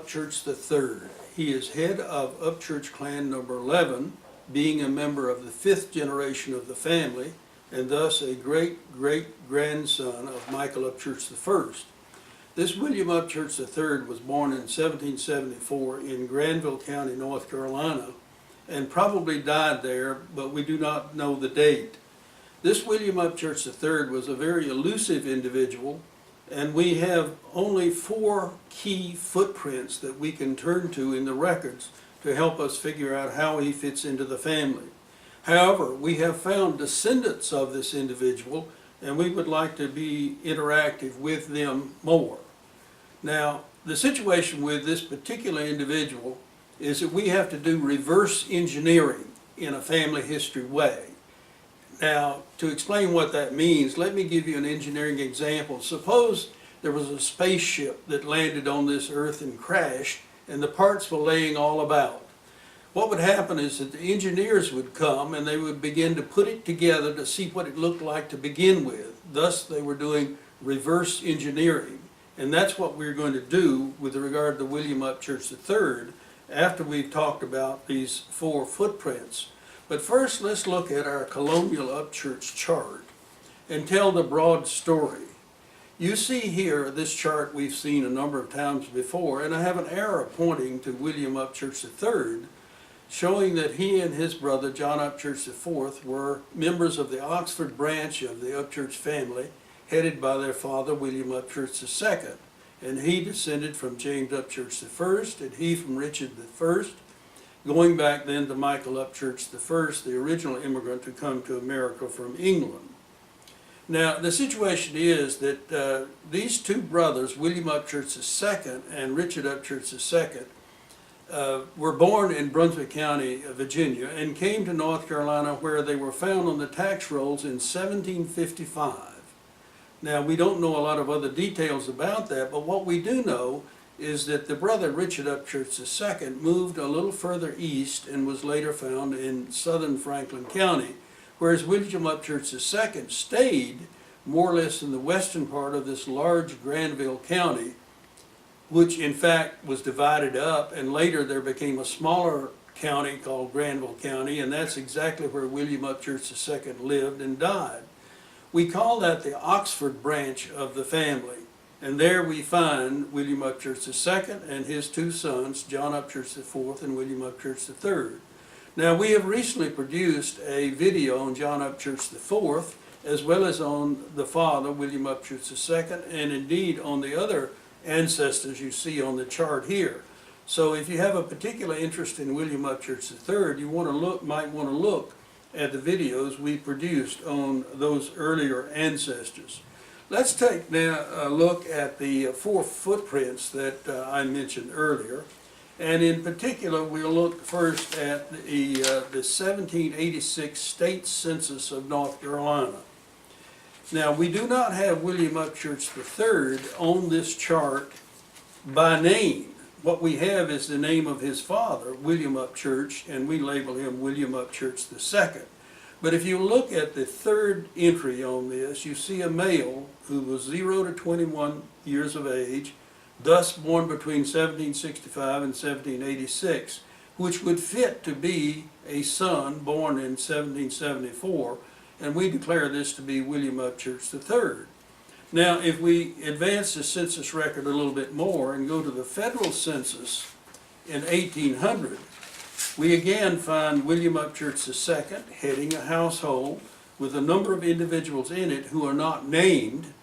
Upchurch III. He is head of Upchurch clan number 11, being a member of the 5th generation of the family, and thus a great-great-grandson of Michael Upchurch I. This William Upchurch III was born in 1774 in Granville County, North Carolina, and probably died there, but we do not know the date. This William Upchurch III was a very elusive individual, and we have only 4 key footprints that we can turn to in the records to help us figure out how he fits into the family. However, we have found descendants of this individual, and we would like to be interactive with them more. Now, the situation with this particular individual is that we have to do reverse engineering in a family history way. Now, to explain what that means, let me give you an engineering example. Suppose there was a spaceship that landed on this earth and crashed, and the parts were laying all about. What would happen is that the engineers would come and they would begin to put it together to see what it looked like to begin with. Thus, they were doing reverse engineering. And that's what we're going to do with regard to William Upchurch III after we've talked about these 4 footprints. But first, let's look at our colonial Upchurch chart and tell the broad story. You see here, this chart we've seen a number of times before, and I have an arrow pointing to William Upchurch III, showing that he and his brother, John Upchurch IV, were members of the Oxford branch of the Upchurch family, headed by their father, William Upchurch II. And he descended from James Upchurch I, and he from Richard I, going back then to Michael Upchurch I, the original immigrant to come to America from England. Now, the situation is that these 2 brothers, William Upchurch II and Richard Upchurch II, were born in Brunswick County, Virginia, and came to North Carolina, where they were found on the tax rolls in 1755. Now, we don't know a lot of other details about that, but what we do know is that the brother Richard Upchurch II moved a little further east and was later found in southern Franklin County, whereas William Upchurch II stayed more or less in the western part of this large Granville County, which in fact was divided up, and later there became a smaller county called Granville County, and that's exactly where William Upchurch II lived and died. We call that the Oxford branch of the family. And there we find William Upchurch II and his 2 sons, John Upchurch IV and William Upchurch III. Now, we have recently produced a video on John Upchurch IV, as well as on the father, William Upchurch II, and indeed on the other ancestors you see on the chart here. So if you have a particular interest in William Upchurch III, you might want to look at the videos we produced on those earlier ancestors. Let's take now a look at the 4 footprints that I mentioned earlier. And in particular, we'll look first at the 1786 state census of North Carolina. Now, we do not have William Upchurch III on this chart by name. What we have is the name of his father, William Upchurch, and we label him William Upchurch II. But if you look at the 3rd entry on this, you see a male who was 0 to 21 years of age, thus born between 1765 and 1786, which would fit to be a son born in 1774, and we declare this to be William Upchurch III. Now, if we advance the census record a little bit more and go to the federal census in 1800, we again find William Upchurch II heading a household with a number of individuals in it who are not named,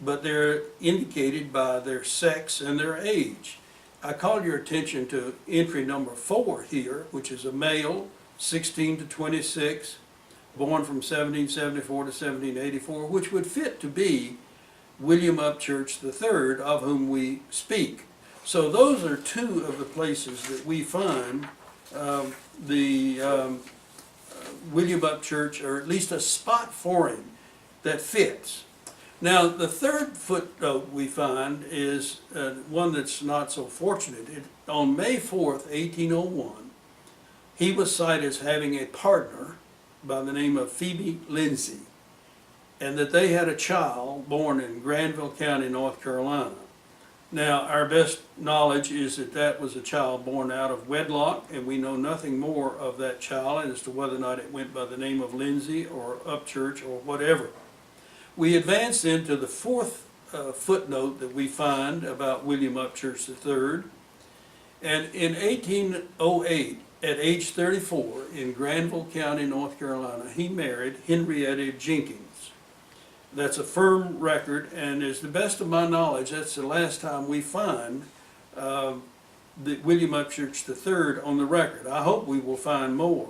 but they're indicated by their sex and their age. I call your attention to entry number 4 here, which is a male, 16 to 26, born from 1774 to 1784, which would fit to be William Upchurch III, of whom we speak. So those are 2 of the places that we find William Upchurch, or at least a spot for him that fits. Now, the 3rd footnote we find is one that's not so fortunate. On May 4th, 1801, he was cited as having a partner by the name of Phoebe Lindsay, and that they had a child born in Granville County, North Carolina. Now, our best knowledge is that that was a child born out of wedlock, and we know nothing more of that child as to whether or not it went by the name of Lindsay or Upchurch or whatever. We advance into the fourth footnote that we find about William Upchurch III. And in 1808, at age 34, in Granville County, North Carolina, he married Henrietta Jenkins. That's a firm record, and as the best of my knowledge, that's the last time we find William Upchurch III on the record. I hope we will find more.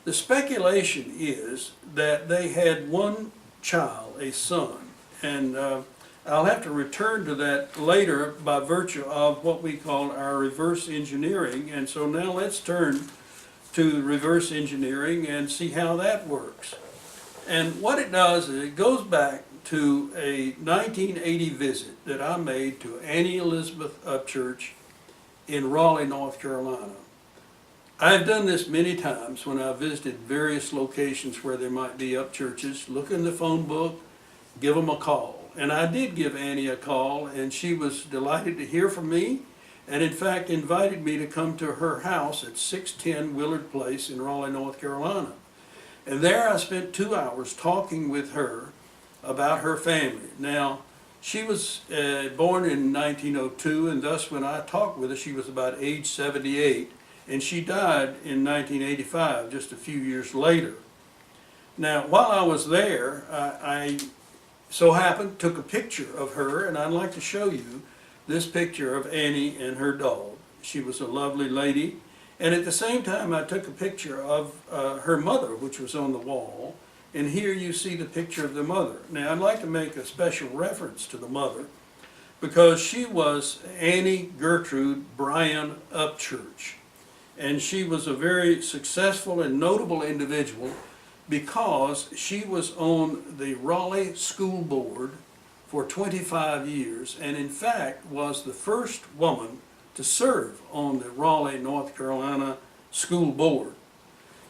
The speculation is that they had one child, a son, and I'll have to return to that later by virtue of what we call our reverse engineering. And so now let's turn to reverse engineering and see how that works. And what it does is it goes back to a 1980 visit that I made to Annie Elizabeth Upchurch in Raleigh, North Carolina. I've done this many times when I visited various locations where there might be Upchurches. Look in the phone book, give them a call. And I did give Annie a call, and she was delighted to hear from me, and in fact invited me to come to her house at 610 Willard Place in Raleigh, North Carolina. And there I spent 2 hours talking with her about her family. Now, she was born in 1902, and thus when I talked with her, she was about age 78, and she died in 1985, just a few years later. Now, while I was there, I so happened took a picture of her, and I'd like to show you this picture of Annie and her dog. She was a lovely lady, and at the same time I took a picture of her mother, which was on the wall, and here you see the picture of the mother. Now I'd like to make a special reference to the mother because she was Annie Gertrude Bryan Upchurch, and she was a very successful and notable individual because she was on the Raleigh School Board for 25 years, and in fact was the first woman to serve on the Raleigh, North Carolina School Board.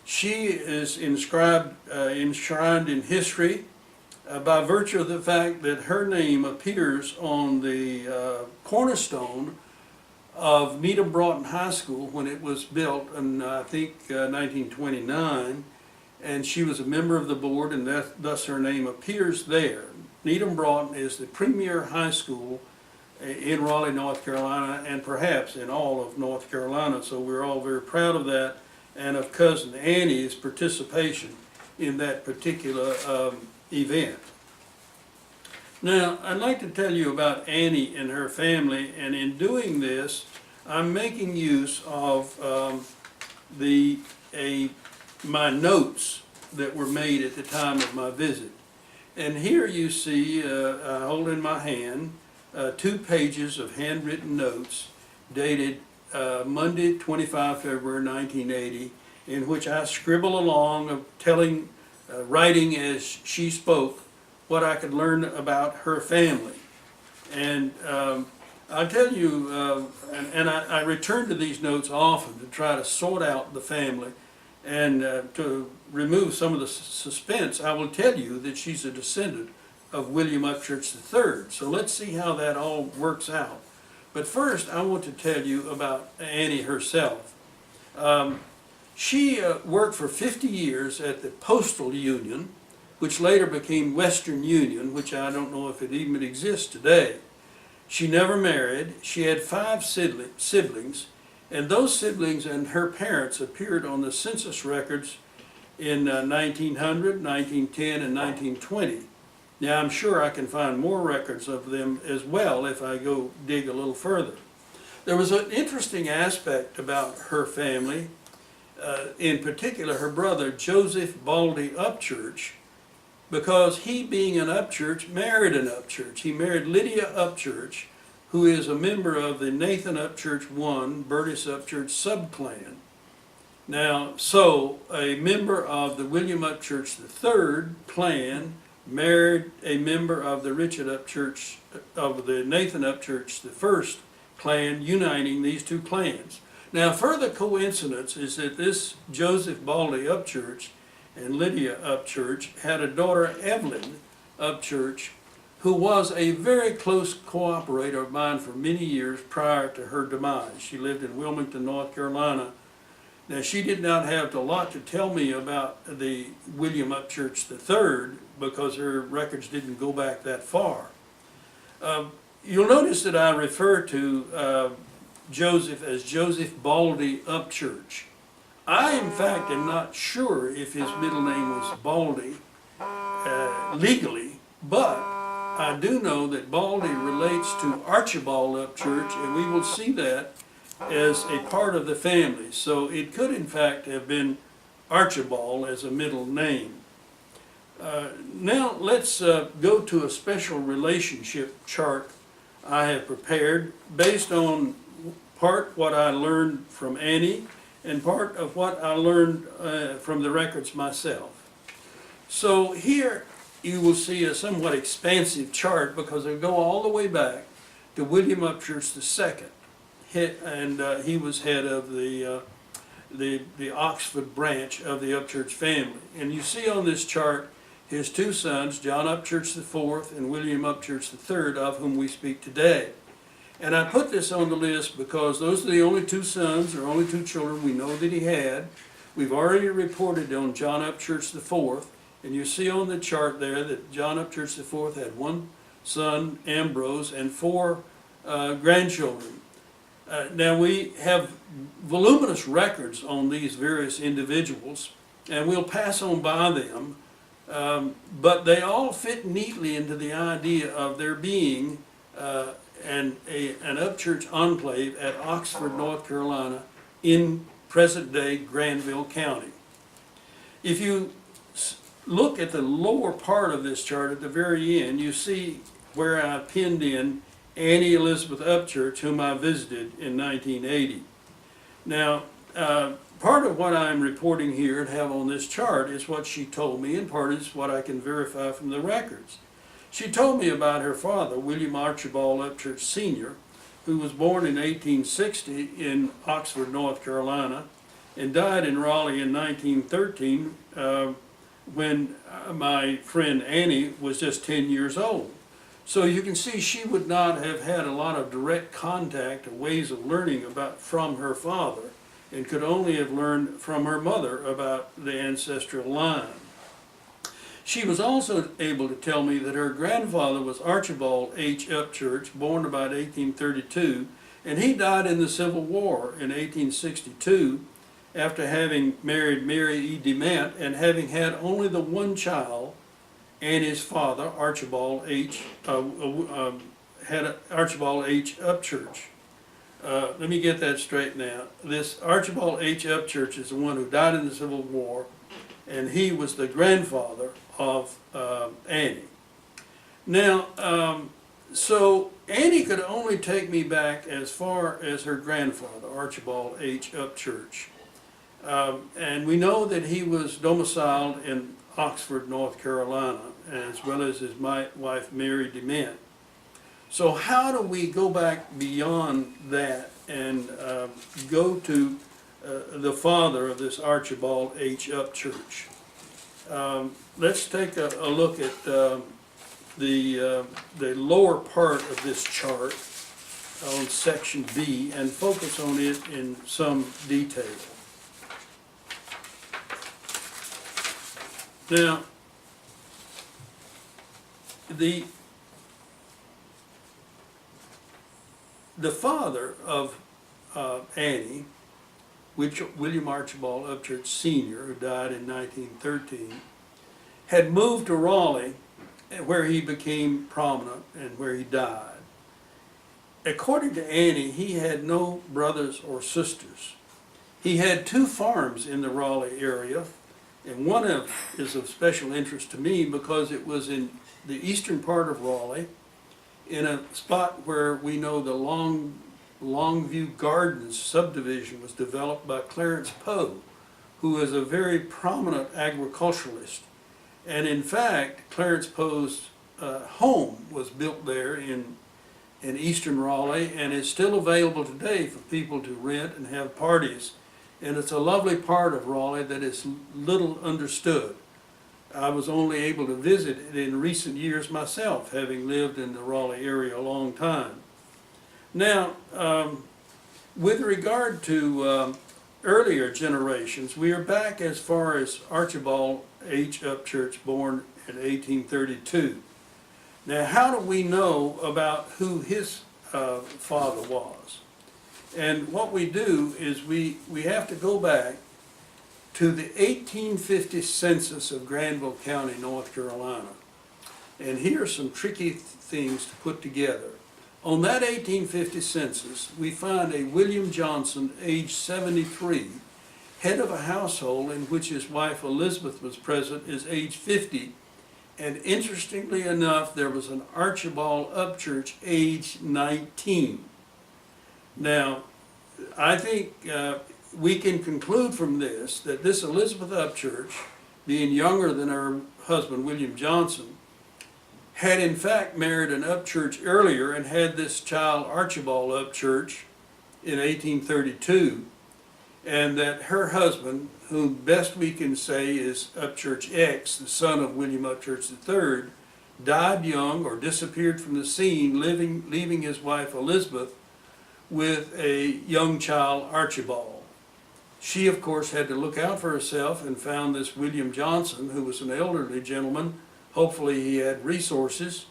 She is enshrined in history by virtue of the fact that her name appears on the cornerstone of Needham Broughton High School when it was built in, I think, 1929. And she was a member of the board, and thus her name appears there. Needham Broughton is the premier high school in Raleigh, North Carolina, and perhaps in all of North Carolina, so we're all very proud of that, and of Cousin Annie's participation in that particular event. Now, I'd like to tell you about Annie and her family, and in doing this, I'm making use of my notes that were made at the time of my visit. And here you see, I hold in my hand 2 pages of handwritten notes dated Monday, 25 February 1980, in which I scribble along of telling, writing as she spoke, what I could learn about her family. And I'll tell you, and I return to these notes often to try to sort out the family. And to remove some of the suspense, I will tell you that she's a descendant of William Upchurch III. So let's see how that all works out. But first, I want to tell you about Annie herself. She worked for 50 years at the Postal Union, which later became Western Union, which I don't know if it even exists today. She never married. She had 5 siblings. And those siblings and her parents appeared on the census records in 1900, 1910, and 1920. Now, I'm sure I can find more records of them as well if I go dig a little further. There was an interesting aspect about her family, in particular her brother Joseph Baldy Upchurch, because he, being an Upchurch, married an Upchurch. He married Lydia Upchurch, who is a member of the Nathan Upchurch I, Burtis Upchurch subclan. Now, so a member of the William Upchurch III clan married a member of the Richard Upchurch, of the Nathan Upchurch I clan, uniting these 2 clans. Now, further coincidence is that this Joseph Baldy Upchurch and Lydia Upchurch had a daughter, Evelyn Upchurch, who was a very close cooperator of mine for many years prior to her demise. She lived in Wilmington, North Carolina. Now, she did not have a lot to tell me about the William Upchurch III because her records didn't go back that far. You'll notice that I refer to Joseph as Joseph Baldy Upchurch. I, in fact, am not sure if his middle name was Baldy legally, but I do know that Baldy relates to Archibald Upchurch, and we will see that as a part of the family. So it could, in fact, have been Archibald as a middle name. Now let's go to a special relationship chart I have prepared based on part what I learned from Annie and part of what I learned from the records myself. So here you will see a somewhat expansive chart because I go all the way back to William Upchurch II, and he was head of the Oxford branch of the Upchurch family. And you see on this chart his two sons, John Upchurch IV and William Upchurch III, of whom we speak today. And I put this on the list because those are the only two sons or only two children we know that he had. We've already reported on John Upchurch IV, and you see on the chart there that John Upchurch IV had one son, Ambrose, and four grandchildren. Now we have voluminous records on these various individuals, and we'll pass on by them, but they all fit neatly into the idea of there being an Upchurch enclave at Oxford, North Carolina, in present-day Granville County. If you look at the lower part of this chart at the very end, you see where I pinned in Annie Elizabeth Upchurch, whom I visited in 1980. Now, part of what I'm reporting here and have on this chart is what she told me, and part is what I can verify from the records. She told me about her father, William Archibald Upchurch Sr., who was born in 1860 in Oxford, North Carolina, and died in Raleigh in 1913 when my friend Annie was just 10 years old. So you can see she would not have had a lot of direct contact or ways of learning from her father, and could only have learned from her mother about the ancestral line. She was also able to tell me that her grandfather was Archibald H. Upchurch, born about 1832, and he died in the Civil War in 1862 after having married Mary E. DeMent and having had only the one child, and his father, Archibald H. Archibald H. Upchurch. Let me get that straight now. This Archibald H. Upchurch is the one who died in the Civil War, and he was the grandfather of Annie. Now, so Annie could only take me back as far as her grandfather, Archibald H. Upchurch. And we know that he was domiciled in Oxford, North Carolina, as well as his wife, Mary DeMent. So how do we go back beyond that and go to the father of this Archibald H. Upchurch? Let's take a look at the lower part of this chart on section B and focus on it in some detail. Now, the father of Annie, William Archibald Upchurch Sr., who died in 1913, had moved to Raleigh, where he became prominent and where he died. According to Annie, he had no brothers or sisters. He had two farms in the Raleigh area, and one is of special interest to me because it was in the eastern part of Raleigh, in a spot where we know the Longview Gardens subdivision was developed by Clarence Poe, who is a very prominent agriculturalist. And in fact, Clarence Poe's home was built there in eastern Raleigh and is still available today for people to rent and have parties. And it's a lovely part of Raleigh that is little understood. I was only able to visit it in recent years myself, having lived in the Raleigh area a long time. Now, with regard to earlier generations, we are back as far as Archibald H. Upchurch, born in 1832. Now, how do we know about who his father was? And what we do is we have to go back to the 1850 census of Granville County, North Carolina. And here are some tricky things to put together. On that 1850 census, we find a William Johnson, age 73, head of a household in which his wife Elizabeth was present, is age 50. And interestingly enough, there was an Archibald Upchurch, age 19. Now, I think we can conclude from this that this Elizabeth Upchurch, being younger than her husband William Johnson, had in fact married an Upchurch earlier and had this child Archibald Upchurch in 1832, and that her husband, whom best we can say is Upchurch X, the son of William Upchurch III, died young or disappeared from the scene, leaving his wife Elizabeth with a young child, Archibald. She, of course, had to look out for herself and found this William Johnson, who was an elderly gentleman. Hopefully he had resources,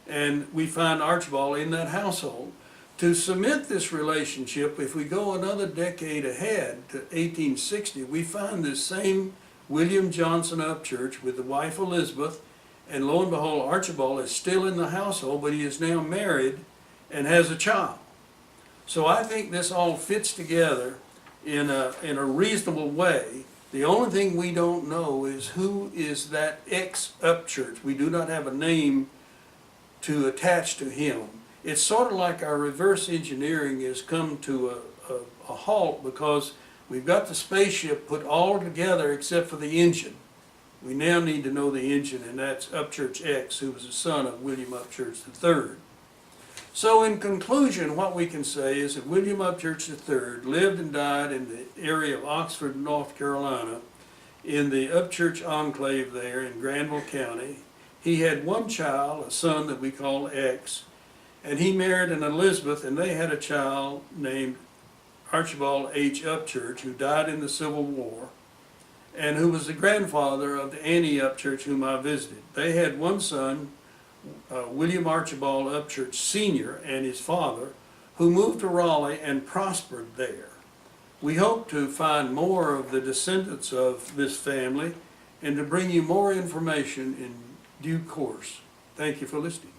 and we find Archibald in that household. To cement this relationship, if we go another decade ahead to 1860, we find this same William Johnson Upchurch with the wife Elizabeth, and lo and behold, Archibald is still in the household, but he is now married and has a child. So I think this all fits together in a reasonable way. The only thing we don't know is who is that ex-Upchurch. We do not have a name to attach to him. It's sort of like our reverse engineering has come to a halt because we've got the spaceship put all together except for the engine. We now need to know the engine, and that's Upchurch X, who was the son of William Upchurch III. So in conclusion, what we can say is that William Upchurch III lived and died in the area of Oxford, North Carolina, in the Upchurch enclave there in Granville County. He had one child, a son that we call X, and he married an Elizabeth, and they had a child named Archibald H. Upchurch, who died in the Civil War, and who was the grandfather of the Annie Upchurch, whom I visited. They had one son, William Archibald Upchurch Sr. and his father, who moved to Raleigh and prospered there. We hope to find more of the descendants of this family and to bring you more information in due course. Thank you for listening.